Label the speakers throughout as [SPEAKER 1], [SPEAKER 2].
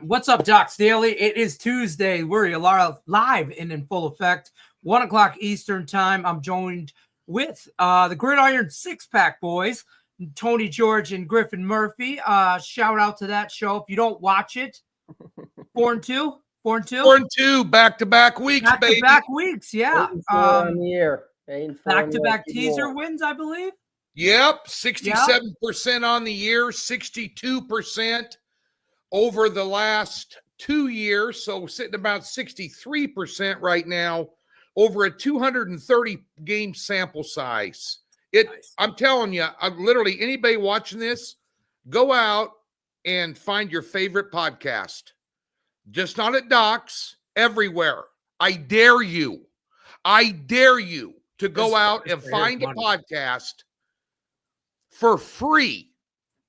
[SPEAKER 1] What's up, Docs Daily? It is Tuesday. We're live and in full effect. 1 o'clock Eastern time. I'm joined with the Gridiron Six-Pack Boys, Tony George and Griffin Murphy. Shout out to that show. If you don't watch it, 4-2? 4-2?
[SPEAKER 2] 4-2, back-to-back weeks, baby.
[SPEAKER 1] Back-to-back weeks, yeah.
[SPEAKER 3] 8-4 on the year.
[SPEAKER 1] Back-to-back teaser wins, I believe.
[SPEAKER 2] Yep, 67% on the year, 62% over the last 2 years. So we're sitting about 63% right now over a 230-game sample size. Nice. I'm telling you, literally anybody watching this, go out and find your favorite podcast. Just not at Docs, everywhere. I dare you to go out and find a podcast for free.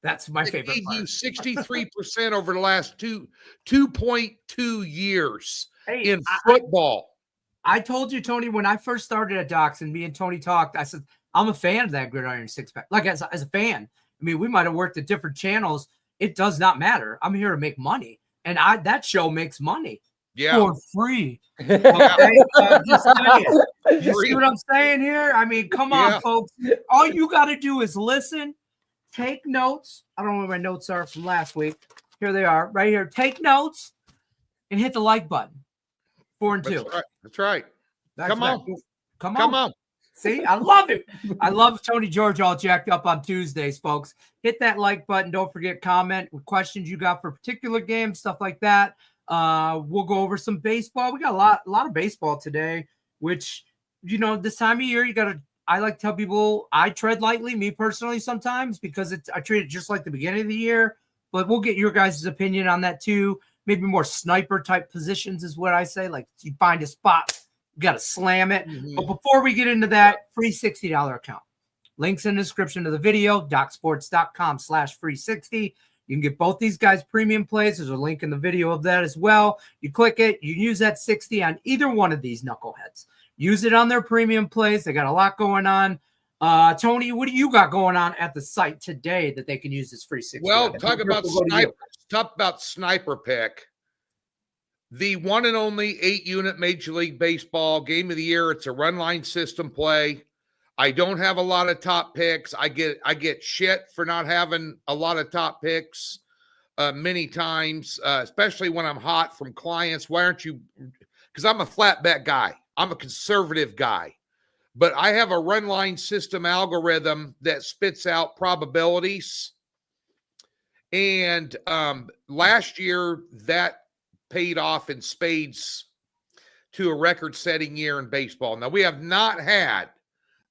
[SPEAKER 1] That's my favorite part.
[SPEAKER 2] You 63% over the last 2.2 years in football.
[SPEAKER 1] I told you, Tony, when I first started at Docs and me and Tony talked, I said, I'm a fan of that Gridiron Six-Pack. Like, as a fan, I mean, we might have worked at different channels. It does not matter. I'm here to make money. And that show makes money.
[SPEAKER 2] Yeah.
[SPEAKER 1] For free. Okay? Just saying. You see what I'm saying here? I mean, come on, folks. All you got to do is listen, take notes. I don't know where my notes are from last week. Here they are, right here. Take notes and hit the like button. 4-2.
[SPEAKER 2] That's right. Come on.
[SPEAKER 1] See, I love it. I love Tony George all jacked up on Tuesdays, folks. Hit that like button. Don't forget, comment with questions you got for particular games, stuff like that. We'll go over some baseball. We got a lot of baseball today, which, you know, this time of year, I like to tell people I tread lightly, me personally, sometimes, because I treat it just like the beginning of the year, but we'll get your guys' opinion on that too. Maybe more sniper type positions is what I say. Like, you find a spot, you got to slam it. Mm-hmm. But before we get into that, free $60 account. Links in the description of the video, docsports.com/free60. You can get both these guys premium plays. There's a link in the video of that as well. You click it. You use that 60 on either one of these knuckleheads. Use it on their premium plays. They got a lot going on. Tony, what do you got going on at the site today that they can use this free 60?
[SPEAKER 2] Well, talk about sniper pick. The one and only 8-unit Major League Baseball game of the year. It's a run line system play. I don't have a lot of top picks. I get shit for not having a lot of top picks many times, especially when I'm hot from clients. Why aren't you? Because I'm a flat bet guy. I'm a conservative guy. But I have a run line system algorithm that spits out probabilities. And last year, that paid off in spades to a record-setting year in baseball. Now, we have not had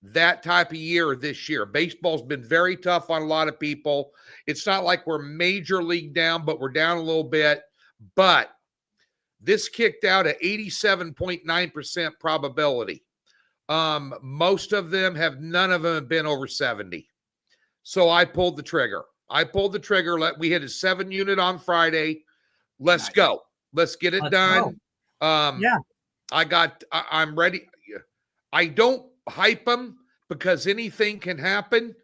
[SPEAKER 2] that type of year this year. Baseball's been very tough on a lot of people. It's not like we're major league down, but we're down a little bit. But this kicked out at 87.9% probability. Most of them none of them have been over 70. So I pulled the trigger. We hit a 7-unit on Friday. Let's go. Let's get it done. I'm ready. I don't hype them because anything can happen.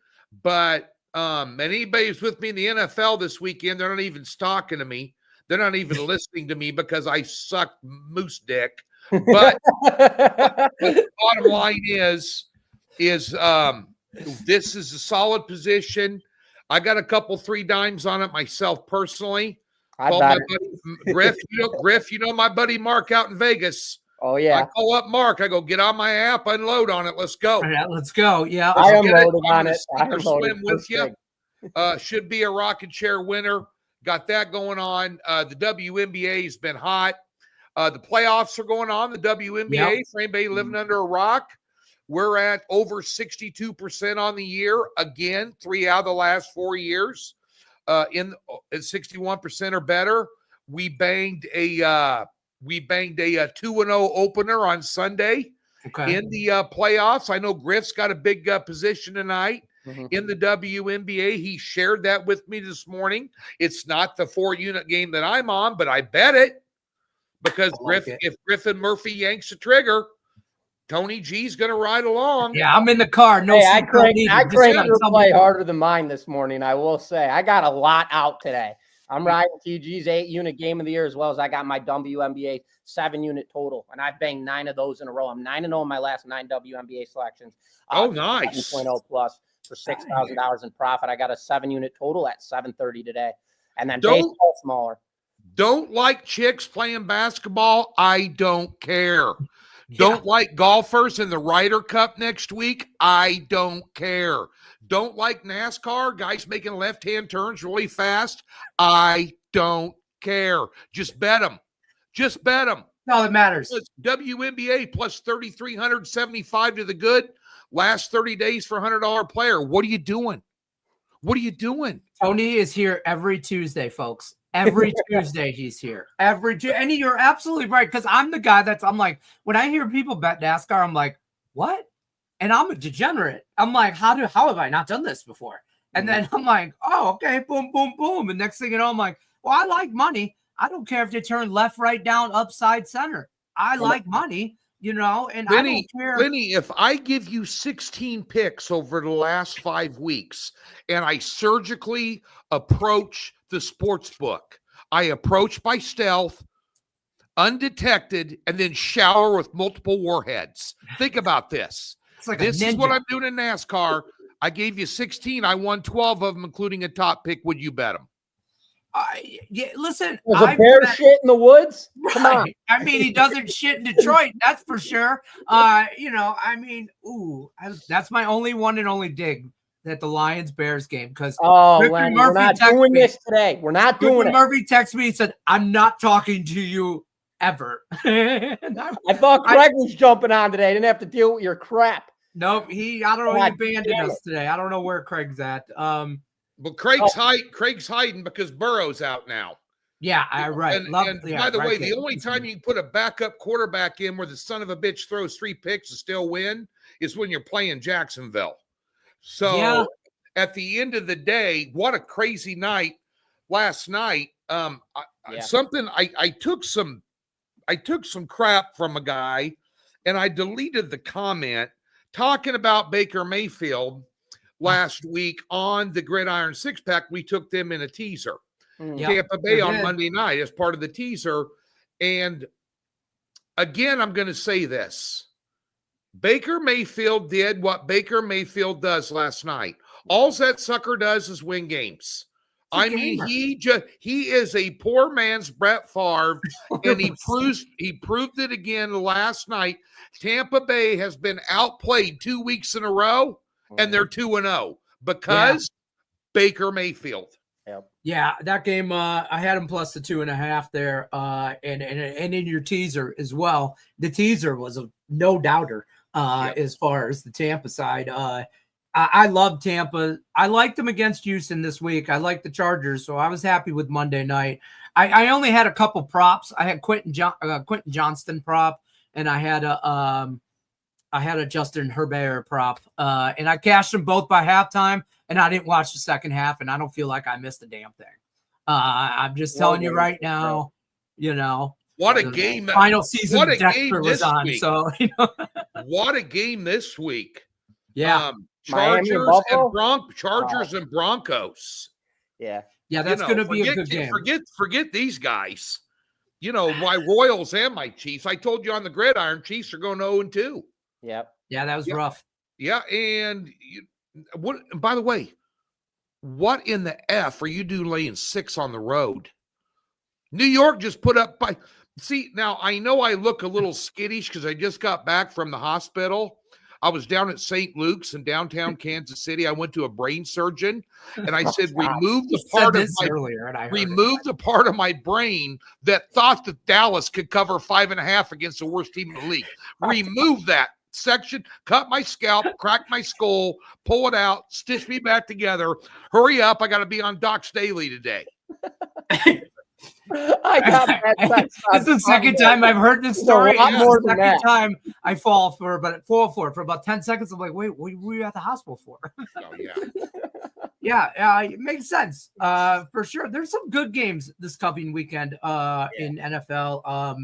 [SPEAKER 2] But anybody who's with me in the NFL this weekend, they're not even talking to me. They're not even listening to me because I suck moose dick. But the bottom line is this is a solid position. I got a couple 3 dimes on it myself personally. Griff, you know my buddy Mark out in Vegas.
[SPEAKER 3] Oh yeah.
[SPEAKER 2] I call up Mark. I go, get on my app, unload on it. Let's go.
[SPEAKER 1] Yeah, let's go. Yeah,
[SPEAKER 3] I unloaded on it.
[SPEAKER 2] Swim with you. Should be a rocket chair winner. Got that going on. The WNBA has been hot. The playoffs are going on. The WNBA, for anybody living under a rock, we're at over 62% on the year. Again, 3 out of the last 4 years. At 61% or better. We banged a 2-0 opener on Sunday in the playoffs. I know Griff's got a big position tonight in the WNBA. He shared that with me this morning. It's not the 4-unit game that I'm on, but I bet it because if Griffin Murphy yanks the trigger, Tony G's going to ride along.
[SPEAKER 1] Yeah, I'm in the car. No,
[SPEAKER 3] I cranked your play harder than mine this morning, I will say. I got a lot out today. I'm riding TG's 8-unit game of the year as well as I got my WNBA 7-unit total, and I've banged 9 of those in a row. I'm 9-0 in my last 9 WNBA selections.
[SPEAKER 2] Nice.
[SPEAKER 3] 7.0 plus for $6,000 in profit. I got a 7-unit total at 7:30 today, and then baseball smaller.
[SPEAKER 2] Don't like chicks playing basketball? I don't care. Don't like golfers in the Ryder Cup next week? I don't care. Don't like NASCAR, guys making left-hand turns really fast? I don't care. Just bet them. Just bet them.
[SPEAKER 1] That's all that matters.
[SPEAKER 2] WNBA plus 3,375 to the good. Last 30 days for $100 player. What are you doing? What are you doing?
[SPEAKER 1] Tony is here every Tuesday, folks. Every Tuesday he's here. And you're absolutely right, because I'm the guy I'm like, when I hear people bet NASCAR, I'm like, what? And I'm a degenerate. I'm like, how have I not done this before? And then I'm like, oh, okay, boom, boom, boom. And next thing you know, I'm like, well, I like money. I don't care if they turn left, right, down, upside, center. I like money, and
[SPEAKER 2] Lenny,
[SPEAKER 1] I don't care.
[SPEAKER 2] Lenny, if I give you 16 picks over the last 5 weeks and I surgically approach the sports book, I approach by stealth, undetected, and then shower with multiple warheads. Think about this. This is what I'm doing in NASCAR. I gave you 16. I won 12 of them, including a top pick. Would you bet them?
[SPEAKER 1] Listen.
[SPEAKER 3] There's a bear shit in the woods? Come on.
[SPEAKER 1] I mean, he doesn't shit in Detroit. That's for sure. That's my only one and only dig at the Lions-Bears game. Because
[SPEAKER 3] Lenny, we're not doing this today. We're not doing it.
[SPEAKER 1] Murphy texted me and said, I'm not talking to you ever.
[SPEAKER 3] I thought Craig was jumping on today. I didn't have to deal with your crap.
[SPEAKER 1] Nope. I don't know. He abandoned us today. I don't know where Craig's at.
[SPEAKER 2] But Craig's hiding because Burrow's out now.
[SPEAKER 1] Yeah, right.
[SPEAKER 2] And by the way, the only time you can put a backup quarterback in where the son of a bitch throws 3 picks to still win is when you're playing Jacksonville. So at the end of the day, what a crazy night last night. I took some crap from a guy, and I deleted the comment talking about Baker Mayfield last week on the Gridiron Six-Pack. We took them in a teaser. Tampa Bay on Monday night as part of the teaser. And again, I'm going to say this. Baker Mayfield did what Baker Mayfield does last night. All that sucker does is win games. I mean, he is a poor man's Brett Favre, and he proved it again last night. Tampa Bay has been outplayed 2 weeks in a row, and they're 2-0 because Baker Mayfield.
[SPEAKER 1] Yeah, that game, I had him plus the 2.5 there, and in your teaser as well. The teaser was a no doubter as far as the Tampa side. I love Tampa. I liked them against Houston this week. I like the Chargers, so I was happy with Monday night. I only had a couple props. I had Quentin Johnston prop, and I had a Justin Herbert prop, and I cashed them both by halftime, and I didn't watch the second half, and I don't feel like I missed a damn thing. I'm just telling you right now,
[SPEAKER 2] what a game!
[SPEAKER 1] Final season
[SPEAKER 2] what a
[SPEAKER 1] Dexter
[SPEAKER 2] game
[SPEAKER 1] was
[SPEAKER 2] this
[SPEAKER 1] on.
[SPEAKER 2] week.
[SPEAKER 1] So
[SPEAKER 2] what a game this week!
[SPEAKER 1] Yeah,
[SPEAKER 2] Chargers and Broncos.
[SPEAKER 3] Yeah,
[SPEAKER 1] that's going to be a good game.
[SPEAKER 2] Forget these guys. My Royals and my Chiefs. I told you on the Gridiron, Chiefs are going 0-2.
[SPEAKER 3] Yep.
[SPEAKER 1] Yeah, that was rough.
[SPEAKER 2] Yeah, and by the way, what in the F are you doing laying 6 on the road? New York just put up by. See, now I know I look a little skittish because I just got back from the hospital. I was down at St. Luke's in downtown Kansas City. I went to a brain surgeon, and I said, remove the part of my brain that thought that Dallas could cover 5.5 against the worst team in the league. Remove that section, cut my scalp, crack my skull, pull it out, stitch me back together. Hurry up. I got to be on Doc's Daily today.
[SPEAKER 3] I got that.
[SPEAKER 1] This is the second time I've heard this story.
[SPEAKER 3] More than
[SPEAKER 1] second time I fall for about 10 seconds. I'm like, wait, what were you at the hospital for? It makes sense. For sure. There's some good games this coming weekend in NFL.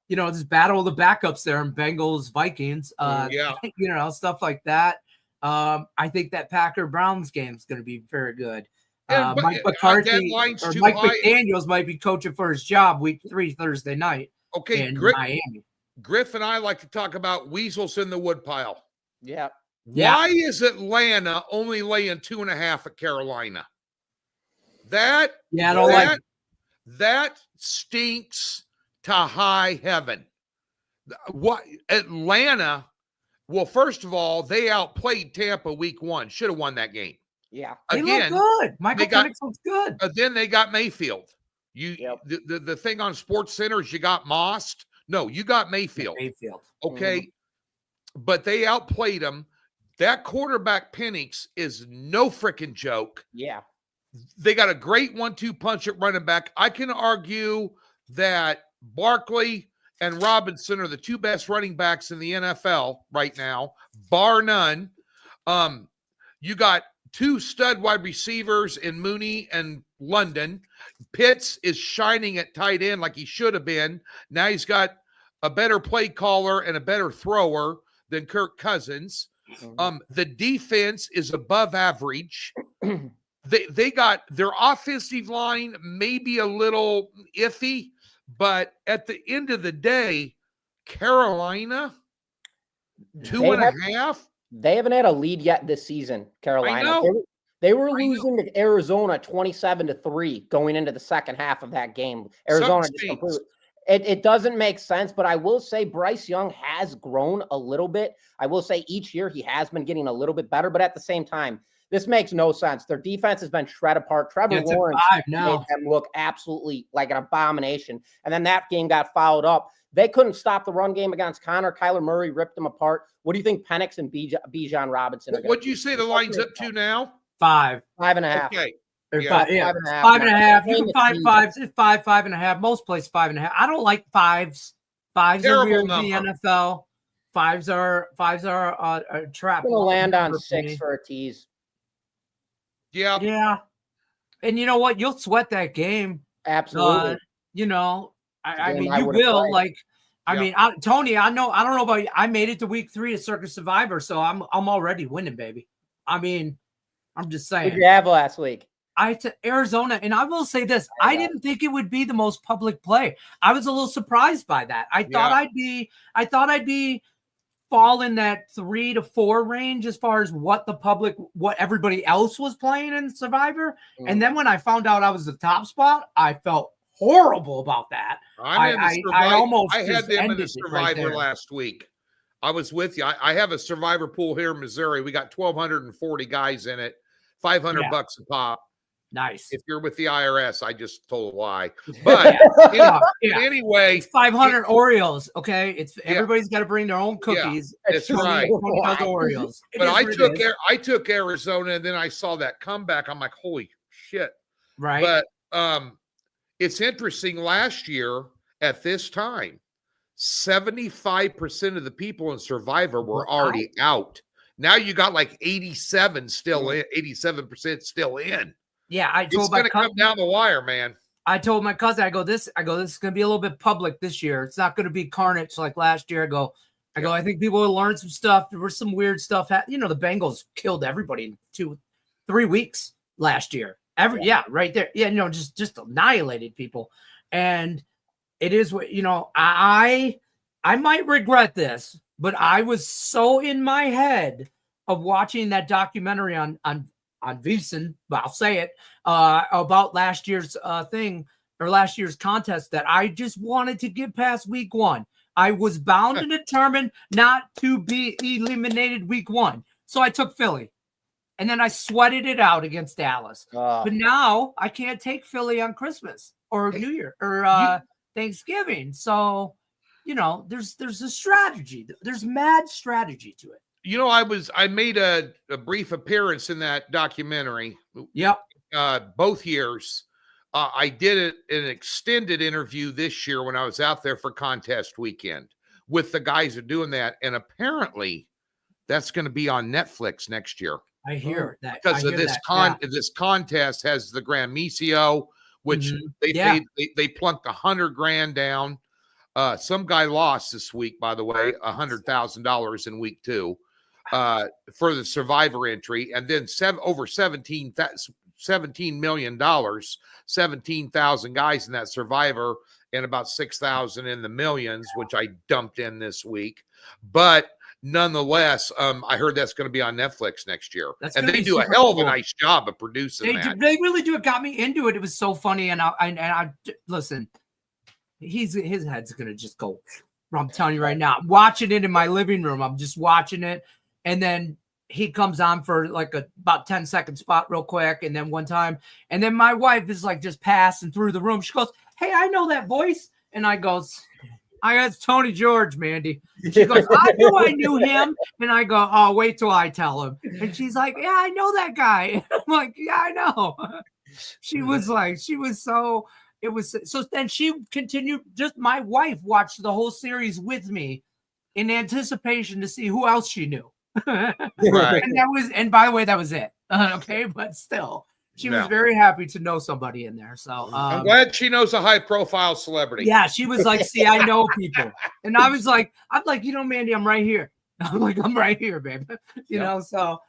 [SPEAKER 1] This battle of the backups there in Bengals, Vikings, stuff like that. I think that Packer Browns game is going to be very good. Mike McCarthy or Mike McDaniels might be coaching for his job week 3 Thursday night.
[SPEAKER 2] Okay,
[SPEAKER 1] in Miami.
[SPEAKER 2] Griff and I like to talk about weasels in the woodpile.
[SPEAKER 3] Yeah.
[SPEAKER 2] Why is Atlanta only laying 2.5 at Carolina? That stinks to high heaven. What Atlanta? Well, first of all, they outplayed Tampa week 1. Should have won that game.
[SPEAKER 3] Yeah,
[SPEAKER 1] again, good. Michael Penix looks good.
[SPEAKER 2] Then they got Mayfield. The thing on Sports Center is you got Mossed. No, you got Mayfield. Okay, but they outplayed them. That quarterback Penix is no freaking joke.
[SPEAKER 3] Yeah.
[SPEAKER 2] They got a great 1-2 punch at running back. I can argue that Barkley and Robinson are the 2 best running backs in the NFL right now, bar none. You got 2 stud wide receivers in Mooney and London. Pitts is shining at tight end like he should have been. Now he's got a better play caller and a better thrower than Kirk Cousins. The defense is above average. They got their offensive line maybe a little iffy, but at the end of the day, Carolina, 2.5.
[SPEAKER 3] They haven't had a lead yet this season, Carolina. They were losing to Arizona 27-3 going into the second half of that game. Arizona just completely. It doesn't make sense, but I will say Bryce Young has grown a little bit. I will say each year he has been getting a little bit better, but at the same time, this makes no sense. Their defense has been shred apart. Trevor Lawrence made them look absolutely like an abomination. And then that game got fouled up. They couldn't stop the run game against Connor. Kyler Murray ripped them apart. What do you think Penix and Bijan Robinson are going to do?
[SPEAKER 2] What'd you say the line's up to now?
[SPEAKER 1] 5.
[SPEAKER 3] 5.5.
[SPEAKER 2] Okay.
[SPEAKER 1] Yeah. 5.5. You can find 5s. It's 5, 5.5. Most places 5.5. I don't like 5s. 5s are weird in the NFL. 5s are a trap.
[SPEAKER 3] I'm going to land on 6 for a tease.
[SPEAKER 2] Yeah.
[SPEAKER 1] Yeah. And you know what? You'll sweat that game.
[SPEAKER 3] Absolutely.
[SPEAKER 1] I mean, you will. Tony, I don't know about you. I made it to week 3 of Circus Survivor, so I'm already winning, baby. I mean, I'm just saying.
[SPEAKER 3] Who did you have last week?
[SPEAKER 1] I took Arizona, and I will say this: I didn't think it would be the most public play. I was a little surprised by that. I thought I'd be fall in that 3 to 4 range as far as what everybody else was playing in Survivor. And then when I found out I was the top spot, I felt horrible about that.
[SPEAKER 2] I had them in the Survivor last week. I was with you. I have a Survivor pool here in Missouri. We got 1,240 guys in it, $500 a pop.
[SPEAKER 1] Nice.
[SPEAKER 2] If you're with the IRS, I just told a lie. But anyway,
[SPEAKER 1] it's 500 Oreos. Okay, everybody's got to bring their own cookies.
[SPEAKER 2] Yeah, that's right.
[SPEAKER 1] Oreos.
[SPEAKER 2] But I took Arizona, and then I saw that comeback. I'm like, holy shit!
[SPEAKER 1] Right.
[SPEAKER 2] But it's interesting. Last year at this time, 75% of the people in Survivor were already out. Now you got like 87% still still in.
[SPEAKER 1] Yeah,
[SPEAKER 2] it's going to come down the wire, man.
[SPEAKER 1] I told my cousin, I go, this is going to be a little bit public this year. It's not going to be carnage like last year. I think people will learn some stuff. There was some weird stuff. The Bengals killed everybody in 2-3 weeks last year. Right there. Yeah, just annihilated people. And it is what, I might regret this, but I was so in my head of watching that documentary on Veasan, but I'll say it, about last year's last year's contest that I just wanted to get past week 1. I was bound and determined not to be eliminated week 1. So I took Philly. And then I sweated it out against Dallas. But now I can't take Philly on Christmas or New Year or Thanksgiving. So, there's a strategy. There's mad strategy to it.
[SPEAKER 2] I made a brief appearance in that documentary.
[SPEAKER 1] Yep.
[SPEAKER 2] Both years. I did an extended interview this year when I was out there for contest weekend with the guys who are doing that. And apparently that's going to be on Netflix next year.
[SPEAKER 1] I hear that.
[SPEAKER 2] Because of this this contest has the Grand Misio, which they plunked $100,000 down. Some guy lost this week, by the way, $100,000 in week 2 for the Survivor entry, and then over $17 million, 17,000 guys in that Survivor, and about 6,000 in the millions, which I dumped in this week. But nonetheless, I heard that's going to be on Netflix next year. And they do a hell of a nice job of producing that.
[SPEAKER 1] They really do. It got me into it. It was so funny. And I listen, his head's going to just go. I'm telling you right now, I'm watching it in my living room. I'm just watching it. And then he comes on for like about 10-second spot real quick. And then one time, and then my wife is like just passing through the room. She goes, "Hey, I know that voice." And I goes, it's Tony George, Mandy. She goes, "I knew him." And I go, "Oh, wait till I tell him." And she's like, "Yeah, I know that guy." And I'm like, "Yeah, I know." So then she continued, just my wife watched the whole series with me in anticipation to see who else she knew.
[SPEAKER 2] Right.
[SPEAKER 1] And by the way, that was it. Okay. But still, she was very happy to know somebody in there. So
[SPEAKER 2] I'm glad she knows a high profile celebrity.
[SPEAKER 1] Yeah. She was like, "See, I know people." And I'm like, "Mandy, I'm right here." I'm like, "I'm right here, babe." You know, so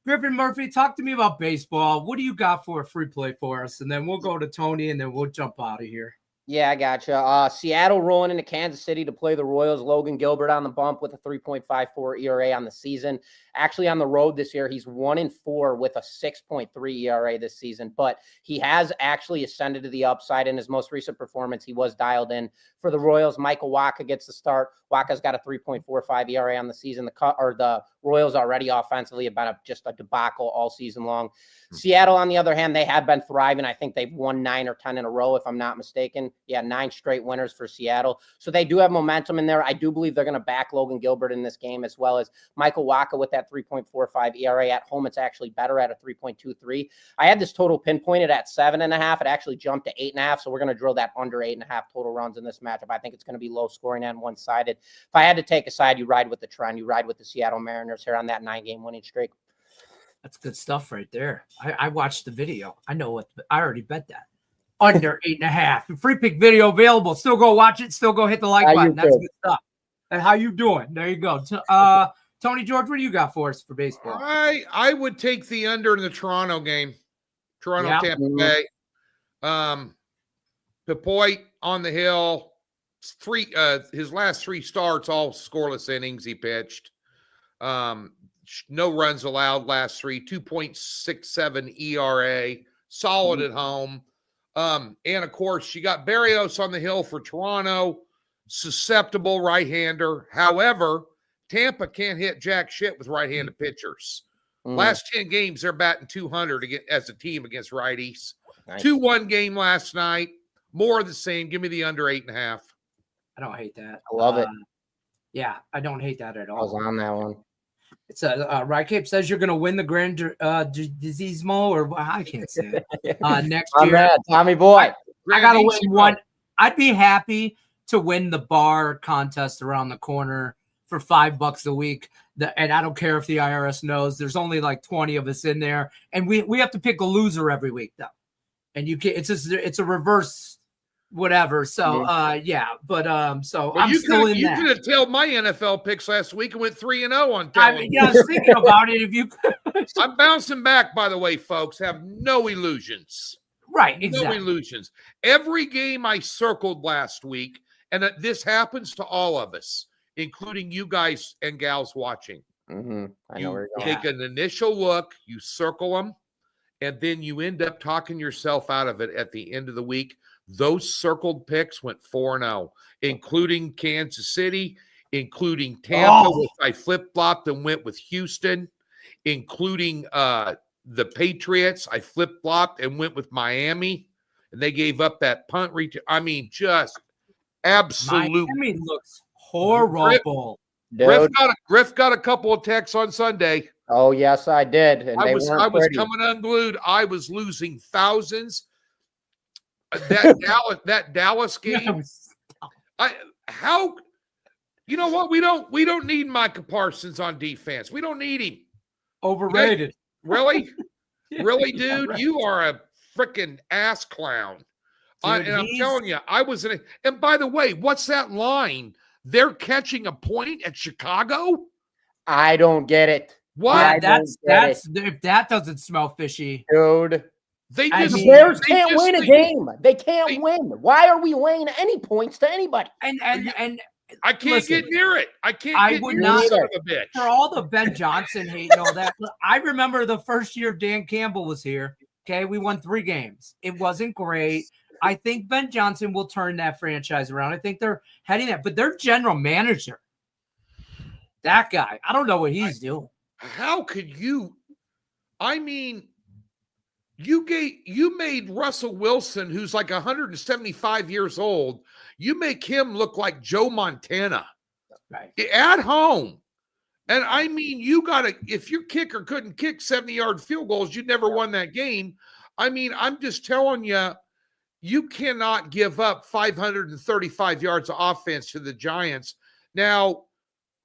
[SPEAKER 1] Griffin Murphy, talk to me about baseball. What do you got for a free play for us? And then we'll go to Tony and then we'll jump out of here.
[SPEAKER 3] Yeah, I gotcha. Seattle rolling into Kansas City to play the Royals. Logan Gilbert on the bump with a 3.54 ERA on the season. Actually, on the road this year, he's 1-4 with a 6.3 ERA this season. But he has actually ascended to the upside in his most recent performance. He was dialed in for the Royals. Michael Wacha gets the start. Wacha's got a 3.45 ERA on the season. The Royals already offensively have been just a debacle all season long. Seattle, on the other hand, they have been thriving. I think they've won 9 or 10 in a row, if I'm not mistaken. Yeah, 9 straight winners for Seattle. So they do have momentum in there. I do believe they're going to back Logan Gilbert in this game, as well as Michael Wacha with that 3.45 ERA. At home, it's actually better at a 3.23. I had this total pinpointed at 7.5. It actually jumped to 8.5. So we're going to drill that under 8.5 total runs in this matchup. I think it's going to be low scoring and one-sided. If I had to take a side, you ride with the trend. You ride with the Seattle Mariners here on that 9-game winning streak.
[SPEAKER 1] That's good stuff right there. I watched the video. I already bet that. Under 8.5. Free pick video available. Still go watch it. Still go hit the like button. That's good stuff. And how you doing? There you go. Tony George, what do you got for us for baseball?
[SPEAKER 2] I would take the under in the Toronto game. Tampa Bay. Pepoit on the hill. His last 3 starts, all scoreless innings he pitched. No runs allowed last 3, 2.67 ERA, solid at home. And of course, you got Berrios on the hill for Toronto, susceptible right-hander. However, Tampa can't hit jack shit with right-handed pitchers. Last 10 games, they're batting 200 as a team against righties. Nice. 2-1 game last night. More of the same. Give me the under 8.5.
[SPEAKER 1] I don't hate that.
[SPEAKER 3] I love it.
[SPEAKER 1] Yeah, I don't hate that at all.
[SPEAKER 3] I was on that one.
[SPEAKER 1] It's Right Cape says you're going to win the Grand Disease Mo, or I can't say it. Next year.
[SPEAKER 3] Bad, Tommy boy.
[SPEAKER 1] I got to win one. I'd be happy to win the bar contest around the corner for $5 a week. And I don't care if the IRS knows. There's only like 20 of us in there, and we have to pick a loser every week though. And you can it's a reverse whatever. So so I'm still in that.
[SPEAKER 2] You could have told my NFL picks last week and went 3-0 on.
[SPEAKER 1] I was thinking about it. If you,
[SPEAKER 2] I'm bouncing back. By the way, folks, have no illusions.
[SPEAKER 1] Right, exactly.
[SPEAKER 2] No illusions. Every game I circled last week, and this happens to all of us, including you guys and gals watching.
[SPEAKER 3] I know where you're going.
[SPEAKER 2] Take an initial look, you circle them, and then you end up talking yourself out of it at the end of the week. Those circled picks went 4-0, including Kansas City, including Tampa, which I flip-flopped and went with Houston, including the Patriots. I flip-flopped and went with Miami, and they gave up that punt return. I mean, just absolute.
[SPEAKER 1] Miami looks horrible.
[SPEAKER 2] Griff got a couple of texts on Sunday.
[SPEAKER 3] Oh, yes, I did. And
[SPEAKER 2] I was coming unglued. I was losing thousands. That Dallas game. You know what? We don't need Micah Parsons on defense. We don't need him.
[SPEAKER 1] Overrated.
[SPEAKER 2] Really? Really, dude? You are a freaking ass clown. And I'm telling you, I was in a, and by the way, what's that line? They're catching a point at Chicago?
[SPEAKER 3] I don't get it.
[SPEAKER 2] What?
[SPEAKER 1] That's if that doesn't smell fishy.
[SPEAKER 3] Dude. The Bears can't win a game. They can't win. Why are we laying any points to anybody?
[SPEAKER 1] And
[SPEAKER 2] I can't get near it. I can't get near
[SPEAKER 1] not,
[SPEAKER 2] the son of a bitch.
[SPEAKER 1] For all the Ben Johnson hate and all that, I remember the first year Dan Campbell was here. Okay, we won 3 games. It wasn't great. I think Ben Johnson will turn that franchise around. I think they're heading that, but their general manager, that guy, I don't know what he's doing.
[SPEAKER 2] How could you? I mean, you made Russell Wilson, who's like 175 years old, you make him look like Joe Montana at home. And I mean, if your kicker couldn't kick 70-yard field goals, you never won that game. I mean, I'm just telling you, you cannot give up 535 yards of offense to the Giants. Now,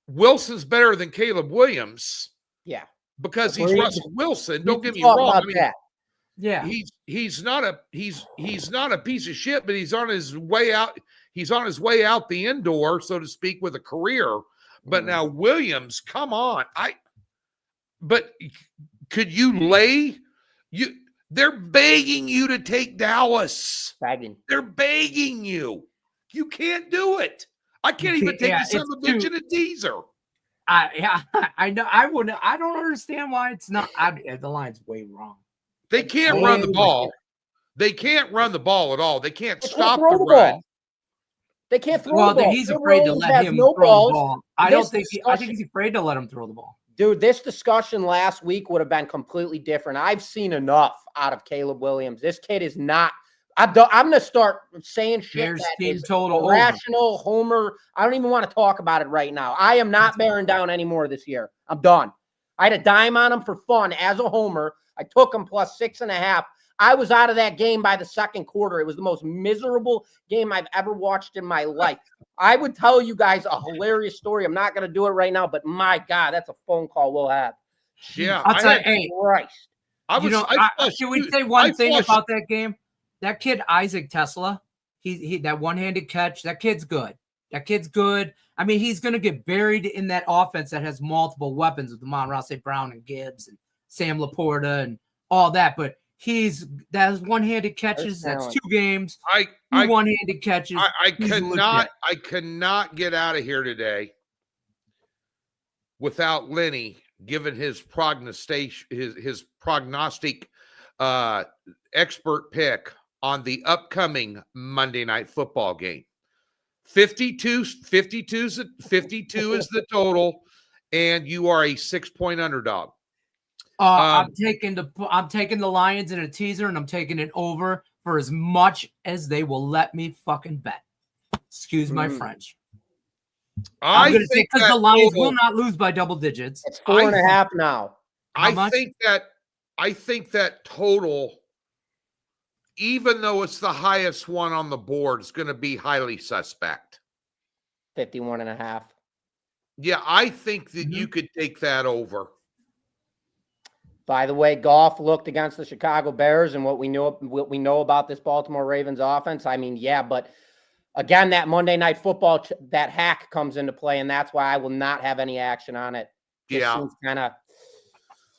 [SPEAKER 2] Wilson's better than Caleb Williams.
[SPEAKER 3] Yeah.
[SPEAKER 2] Because he's Russell Wilson. Don't get me wrong. I mean,
[SPEAKER 1] yeah.
[SPEAKER 2] He's not a piece of shit, but he's on his way out. He's on his way out the indoor, so to speak, with a career. But now Williams, come on. But could you lay you? They're begging you to take Dallas. They're begging you. You can't do it. I can't even take the son of a bitch in a teaser.
[SPEAKER 1] I know. I don't understand why it's not. The line's way wrong.
[SPEAKER 2] They can't run the ball. They can't run the ball at all. They can't stop the run.
[SPEAKER 3] They can't throw the ball.
[SPEAKER 1] Well, he's afraid to let him throw the ball. I think he's afraid to let him throw the ball.
[SPEAKER 3] Dude, this discussion last week would have been completely different. I've seen enough out of Caleb Williams. This kid is not. I'm going to start saying shit
[SPEAKER 1] Bears
[SPEAKER 3] that
[SPEAKER 1] team
[SPEAKER 3] is
[SPEAKER 1] total
[SPEAKER 3] irrational, homer. I don't even want to talk about it right now. I am not bearing down anymore this year. I'm done. I had a dime on him for fun as a homer. I took him plus 6.5. I was out of that game by the second quarter. It was the most miserable game I've ever watched in my life. I would tell you guys a hilarious story. I'm not going to do it right now, but my God, that's a phone call we'll have.
[SPEAKER 2] Yeah.
[SPEAKER 1] I'll tell you, hey,
[SPEAKER 3] Christ.
[SPEAKER 1] Can we say one thing about that game? That kid, Isaac Tesla, he that one-handed catch, that kid's good. That kid's good. I mean, he's going to get buried in that offense that has multiple weapons with Amon-Ra St. Brown and Gibbs and Sam Laporta and all that, but that's one-handed catches. That's 2 games. Two one-handed catches.
[SPEAKER 2] I cannot get out of here today without Lenny giving his prognostic expert pick on the upcoming Monday Night Football game. 52 is the total, and you are a 6-point underdog.
[SPEAKER 1] I'm taking the Lions in a teaser, and I'm taking it over for as much as they will let me fucking bet. Excuse my French. I'm going to say because the Lions will not lose by double digits.
[SPEAKER 3] It's 4.5 now.
[SPEAKER 2] I think that total, even though it's the highest one on the board, is going to be highly suspect.
[SPEAKER 3] 51.5.
[SPEAKER 2] Yeah, I think that you could take that over.
[SPEAKER 3] By the way, Goff looked against the Chicago Bears and what we know about this Baltimore Ravens offense. I mean, yeah, but again, that Monday Night Football, that hack comes into play, and that's why I will not have any action on it. Kind of.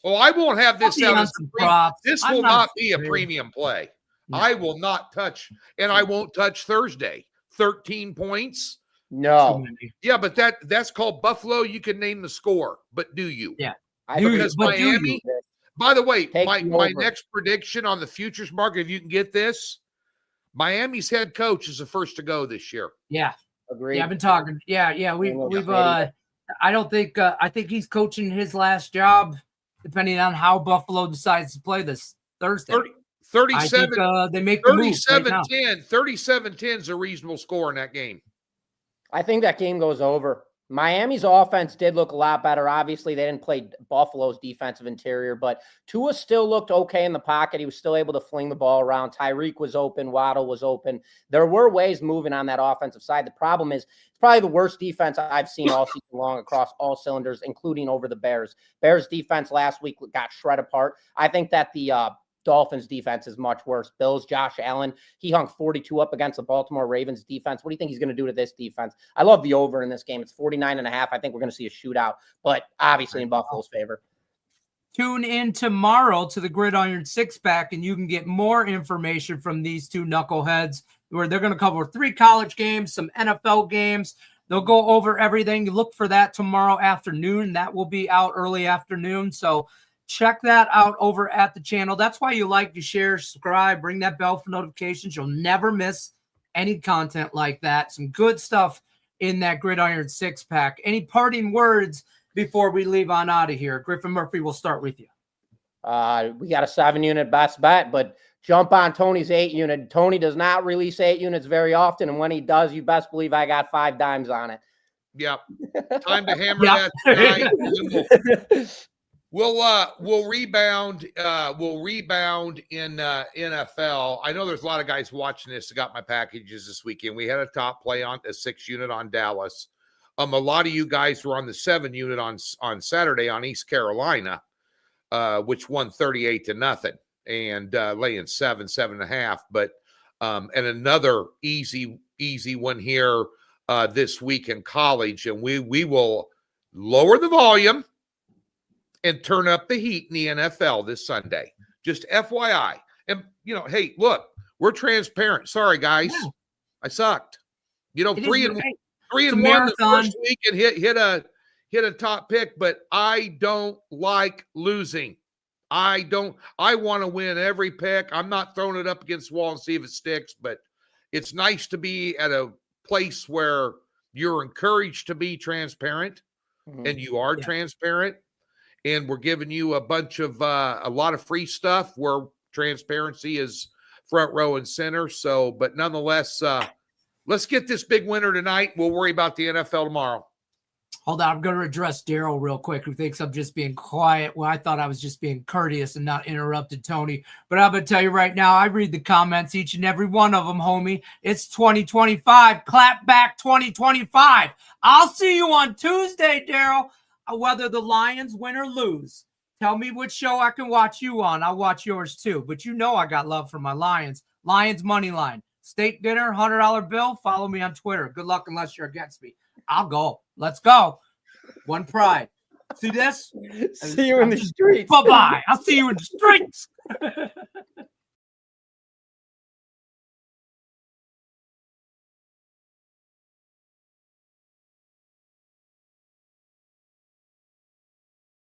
[SPEAKER 2] Well, I won't have this out as this will not be a premium play. No. I will not touch, and I won't touch Thursday. 13 points.
[SPEAKER 3] No.
[SPEAKER 2] Yeah, but that's called Buffalo. You can name the score, but do you?
[SPEAKER 1] Yeah.
[SPEAKER 2] Because Miami. By the way, my next prediction on the futures market, if you can get this, Miami's head coach is the first to go this year.
[SPEAKER 1] Yeah.
[SPEAKER 3] Agreed.
[SPEAKER 1] Yeah, I've been talking. Yeah. We've I don't think I think he's coaching his last job, depending on how Buffalo decides to play this Thursday.
[SPEAKER 2] 37.
[SPEAKER 1] They make the move
[SPEAKER 2] 37-10. 37-10 is a reasonable score in that game.
[SPEAKER 3] I think that game goes over. Miami's offense did look a lot better. Obviously, they didn't play Buffalo's defensive interior, but Tua still looked okay in the pocket. He was still able to fling the ball around. Tyreek was open. Waddle was open. There were ways moving on that offensive side. The problem is it's probably the worst defense I've seen all season long across all cylinders, including over the Bears. Bears defense last week got shred apart. I think that the Dolphins defense is much worse. Bills, Josh Allen, he hung 42 up against the Baltimore Ravens defense. What do you think he's going to do to this defense? I love the over in this game. It's 49.5. I think we're going to see a shootout, but obviously in Buffalo's favor.
[SPEAKER 1] Tune in tomorrow to the Gridiron Six-Pack, and you can get more information from these two knuckleheads, where they're going to cover 3 college games, some NFL games. They'll go over everything. You look for that tomorrow afternoon. That will be out early afternoon. So check that out over at the channel. That's why you like to share, subscribe, ring that bell for notifications. You'll never miss any content like that. Some good stuff in that Gridiron Six-Pack. Any parting words before we leave on out of here? Griffin Murphy, we'll start with you.
[SPEAKER 3] We got a 7-unit best bet, but jump on Tony's 8-unit. Tony does not release 8 units very often, and when he does, you best believe I got 5 dimes on it.
[SPEAKER 2] Yep. Time to hammer that tonight. We'll rebound. We'll rebound in NFL. I know there's a lot of guys watching this that got my packages this weekend. We had a top play on a 6-unit on Dallas. A lot of you guys were on the 7-unit on Saturday on East Carolina, which won 38-0, and laying 7.5. But and another easy one here this week in college, and we will lower the volume and turn up the heat in the NFL this Sunday. Just FYI. And, hey, look, we're transparent. Sorry, guys. Yeah. I sucked. 3-1 the first week and hit a top pick, but I don't like losing. I want to win every pick. I'm not throwing it up against the wall and see if it sticks, but it's nice to be at a place where you're encouraged to be transparent, and you are transparent. And we're giving you a bunch of a lot of free stuff where transparency is front row and center. So, but nonetheless, let's get this big winner tonight. We'll worry about the NFL tomorrow.
[SPEAKER 1] Hold on. I'm going to address Daryl real quick, who thinks I'm just being quiet. Well, I thought I was just being courteous and not interrupted Tony. But I'm going to tell you right now, I read the comments, each and every one of them, homie. It's 2025. Clap back 2025. I'll see you on Tuesday, Daryl. Whether the Lions win or lose, tell me which show I can watch you on. I'll watch yours too. But I got love for my Lions. Lions money line. Steak dinner, $100 bill. Follow me on Twitter. Good luck unless you're against me. I'll go. Let's go. One pride. See this?
[SPEAKER 3] See you in the streets.
[SPEAKER 1] Bye-bye. I'll see you in the streets.